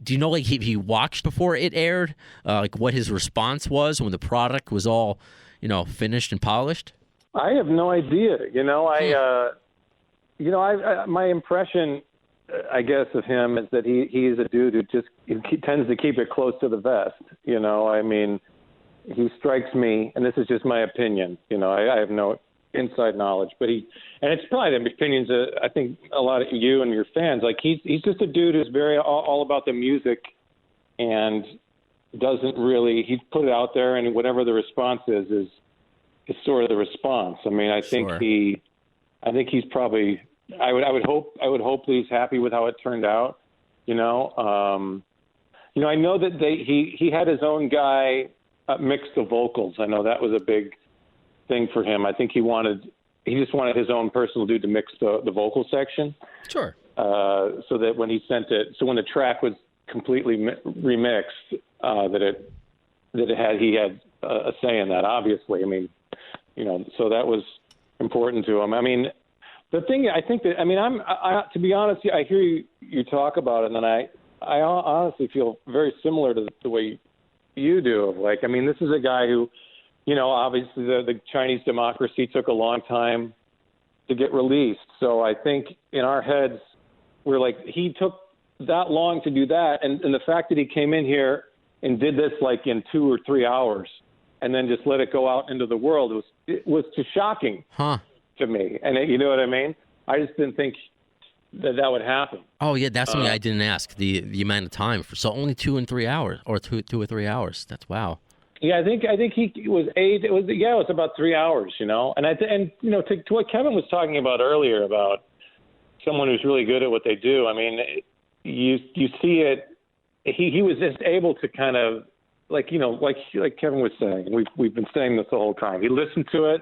do you know, like, if he watched before it aired, like what his response was when the product was all, finished and polished? I have no idea. My impression, I guess, of him is that he is a dude who he tends to keep it close to the vest. He strikes me, and this is just my opinion. I have no inside knowledge, but and it's probably the opinions of, I think, a lot of you and your fans. Like, he's just a dude who's very all about the music, and doesn't really, he put it out there, and whatever the response is sort of the response. I mean, I think he's probably, I would hope that he's happy with how it turned out. I know that he had his own guy mix the vocals. I know that was a big thing for him. I think he just wanted his own personal dude to mix the vocal section. Sure. So that when he sent it, so when the track was completely remixed, he had a say in that, obviously. I mean, so that was important to him. I mean, the thing, I think that, to be honest, I hear you talk about it, and then I honestly feel very similar to the way you do. Like, I mean, this is a guy who, obviously the Chinese democracy took a long time to get released. So I think in our heads, we're like, he took that long to do that. And the fact that he came in here and did this like in 2 or 3 hours and then just let it go out into the world was just shocking to me. And you know what I mean? I just didn't think that would happen. Oh yeah, that's something I didn't ask. The amount of time so only 2 and 3 hours, or 2 or 3 hours. That's wow. Yeah, I think he was 8. It was about 3 hours, and to what Kevin was talking about earlier about someone who's really good at what they do. I mean, you see it. He was just able to kind of like Kevin was saying. We've been saying this the whole time. He listened to it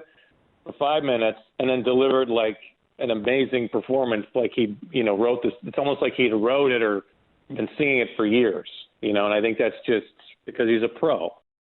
for 5 minutes and then delivered like an amazing performance. Like he wrote this. It's almost like he wrote it or been singing it for years. And I think that's just because he's a pro.